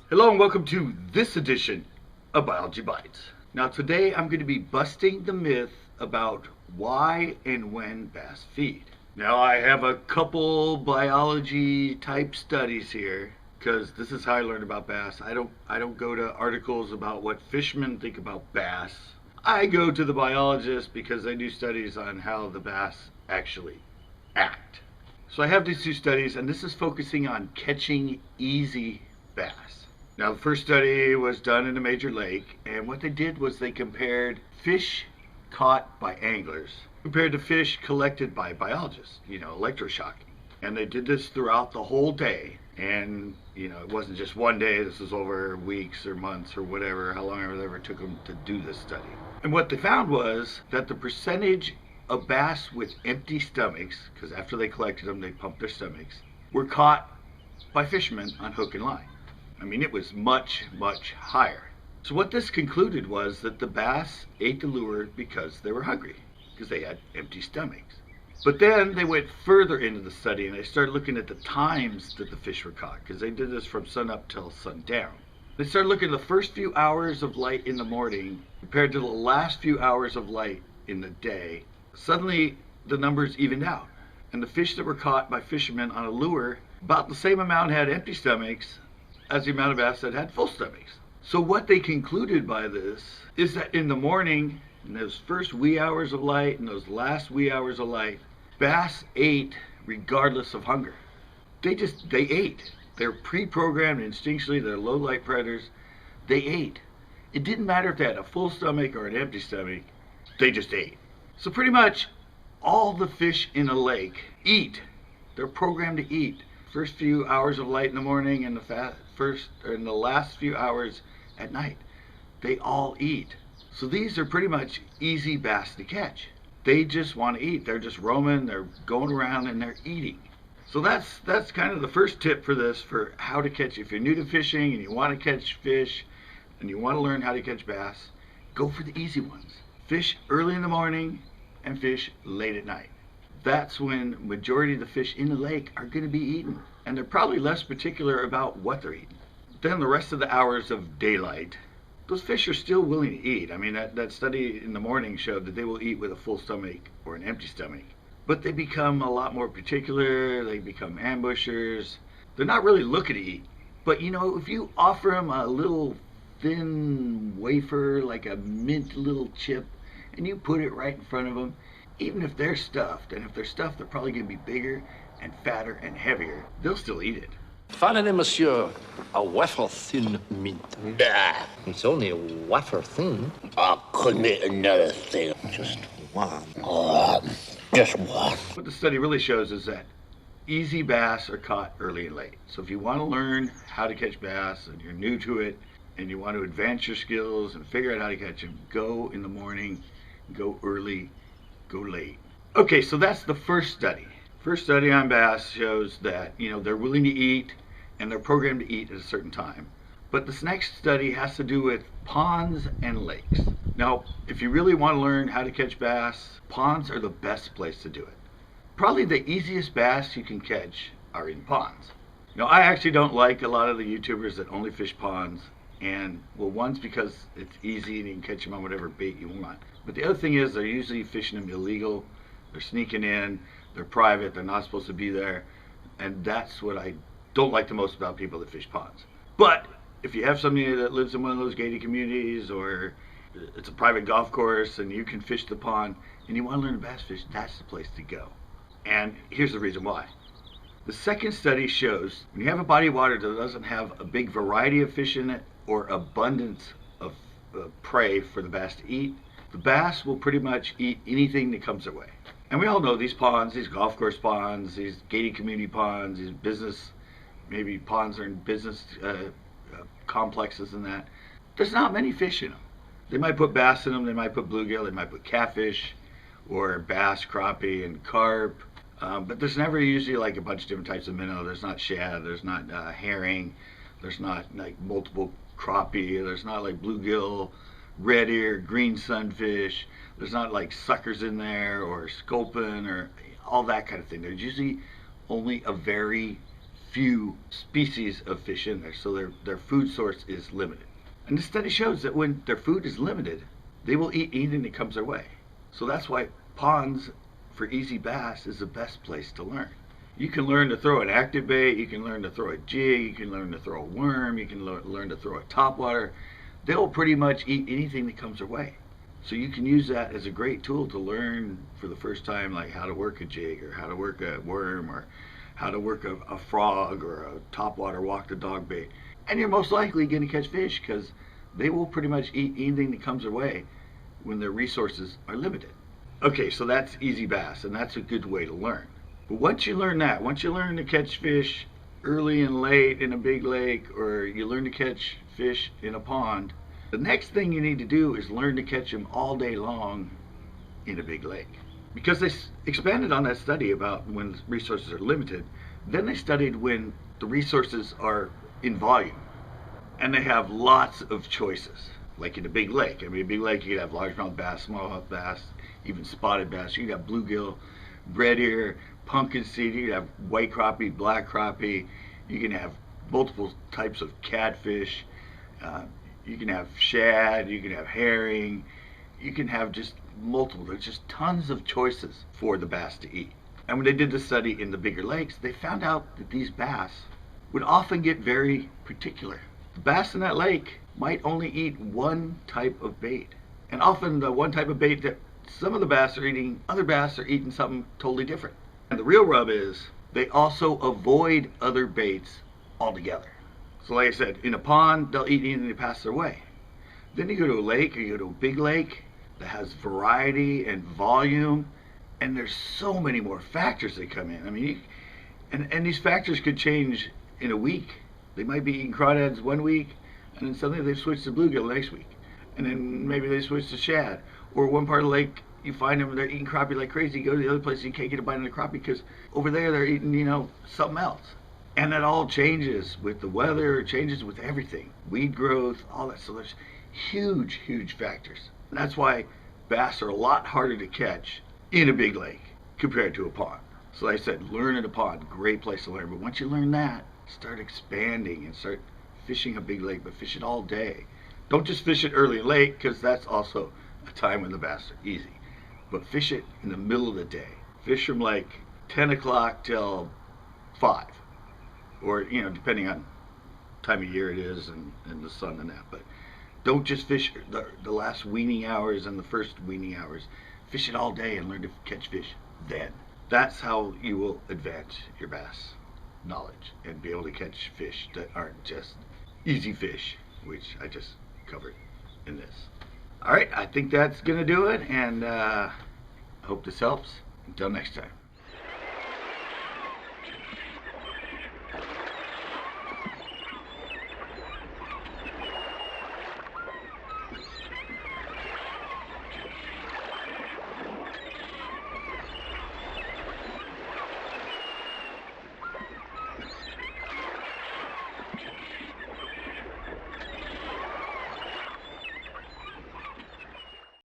Hello and welcome to this edition of Biology Bites. Now today I'm going to be busting the myth about why and when bass feed. Now I have a couple biology type studies here because this is how I learned about bass. I don't go to articles about what fishermen think about bass. I go to the biologists because they do studies on how the bass actually act. So I have these two studies, and this is focusing on catching easy bass. Now the first study was done in a major lake, and what they did was they compared fish caught by anglers compared to fish collected by biologists, electroshocking. And they did this throughout the whole day. And, it wasn't just one day, this was over weeks or months or whatever, how long it ever took them to do this study. And what they found was that the percentage of bass with empty stomachs, because after they collected them, they pumped their stomachs, were caught by fishermen on hook and line. I mean, it was much, much higher. So what this concluded was that the bass ate the lure because they were hungry, because they had empty stomachs. But then they went further into the study and they started looking at the times that the fish were caught, because they did this from sun up till sundown. They started looking at the first few hours of light in the morning compared to the last few hours of light in the day. Suddenly the numbers evened out, and the fish that were caught by fishermen on a lure, about the same amount had empty stomachs as the amount of bass that had full stomachs. So what they concluded by this is that in the morning, in those first wee hours of light and those last wee hours of light, bass ate regardless of hunger. They ate. They're pre-programmed instinctually, they're low light predators. They ate. It didn't matter if they had a full stomach or an empty stomach, they just ate. So pretty much all the fish in a lake eat. They're programmed to eat. First few hours of light in the morning and the last few hours at night, they all eat. So these are pretty much easy bass to catch. They just want to eat. They're just roaming, they're going around, and they're eating. So that's kind of the first tip for this, for how to catch. If you're new to fishing and you want to catch fish and you want to learn how to catch bass, go for the easy ones. Fish early in the morning and fish late at night. That's when majority of the fish in the lake are going to be eaten, and they're probably less particular about what they're eating. Then the rest of the hours of daylight, those fish are still willing to eat. I mean, that study in the morning showed that they will eat with a full stomach or an empty stomach. But they become a lot more particular, they become ambushers. They're not really looking to eat. But if you offer them a little thin wafer, like a mint little chip, and you put it right in front of them, even if they're stuffed, and if they're stuffed, they're probably going to be bigger and fatter and heavier, they'll still eat it. Finally, monsieur, a wafer-thin mint. Nah. It's only a wafer-thin. I couldn't eat another thing. Just one. Just one. What the study really shows is that easy bass are caught early and late. So if you want to learn how to catch bass and you're new to it and you want to advance your skills and figure out how to catch them, go in the morning, go early, go late. Okay, so that's the first study. First study on bass shows that, they're willing to eat and they're programmed to eat at a certain time. But this next study has to do with ponds and lakes. Now, if you really want to learn how to catch bass, ponds are the best place to do it. Probably the easiest bass you can catch are in ponds. I actually don't like a lot of the YouTubers that only fish ponds. And, well, one's because it's easy and you can catch them on whatever bait you want. But the other thing is they're usually fishing them illegal. They're sneaking in. They're private. They're not supposed to be there. And that's what I don't like the most about people that fish ponds. But if you have somebody that lives in one of those gated communities, or it's a private golf course and you can fish the pond and you want to learn to bass fish, that's the place to go. And here's the reason why. The second study shows when you have a body of water that doesn't have a big variety of fish in it or abundance of prey for the bass to eat, the bass will pretty much eat anything that comes their way. And we all know these ponds, these golf course ponds, these gated community ponds, these business, maybe ponds are in business complexes and that. There's not many fish in them. They might put bass in them, they might put bluegill, they might put catfish, or bass, crappie, and carp. But there's never usually like a bunch of different types of minnow. There's not shad, there's not herring, there's not like multiple crappie, there's not like bluegill, red ear, green sunfish, there's not like suckers in there or sculpin or all that kind of thing. There's usually only a very few species of fish in there, so their food source is limited. And the study shows that when their food is limited, they will eat anything that comes their way. So that's why ponds for easy bass is the best place to learn. You can learn to throw an active bait, you can learn to throw a jig, you can learn to throw a worm, you can learn to throw a topwater. They'll pretty much eat anything that comes their way. So you can use that as a great tool to learn for the first time, like how to work a jig or how to work a worm or how to work a frog or a topwater walk the dog bait. And you're most likely going to catch fish because they will pretty much eat anything that comes their way when their resources are limited. Okay, so that's easy bass, and that's a good way to learn. But once you learn that, once you learn to catch fish early and late in a big lake, or you learn to catch fish in a pond, the next thing you need to do is learn to catch them all day long in a big lake. Because they expanded on that study about when resources are limited, then they studied when the resources are in volume and they have lots of choices. Like in a big lake. I mean, a big lake, you could have largemouth bass, smallmouth bass, even spotted bass. You could have bluegill, red ear, pumpkin seed. You could have white crappie, black crappie. You can have multiple types of catfish. You can have shad. You can have herring. You can have just multiple. There's just tons of choices for the bass to eat. And when they did the study in the bigger lakes, they found out that these bass would often get very particular. The bass in that lake might only eat one type of bait. And often the one type of bait that some of the bass are eating, other bass are eating something totally different. And the real rub is they also avoid other baits altogether. So like I said, in a pond, they'll eat anything that passes their way. Then you go to a lake or you go to a big lake that has variety and volume, and there's so many more factors that come in. I mean, and these factors could change in a week. They might be eating crawdads one week, and then suddenly they switch to bluegill the next week. And then maybe they switch to shad. Or one part of the lake, you find them, they're eating crappie like crazy. You go to the other place, you can't get a bite of the crappie because over there they're eating, something else. And that all changes with the weather, changes with everything. Weed growth, all that. So there's huge, huge factors. And that's why bass are a lot harder to catch in a big lake compared to a pond. So like I said, learn in a pond, great place to learn. But once you learn that, start expanding and start fishing a big lake, but fish it all day. Don't just fish it early and late, because that's also a time when the bass are easy. But fish it in the middle of the day. Fish from like 10 o'clock till 5. Or, depending on time of year it is and the sun and that. But don't just fish the last weaning hours and the first weaning hours. Fish it all day and learn to catch fish then. That's how you will advance your bass knowledge and be able to catch fish that aren't just easy fish, which I just covered in this. All right, I think that's gonna do it, and I hope this helps. Until next time.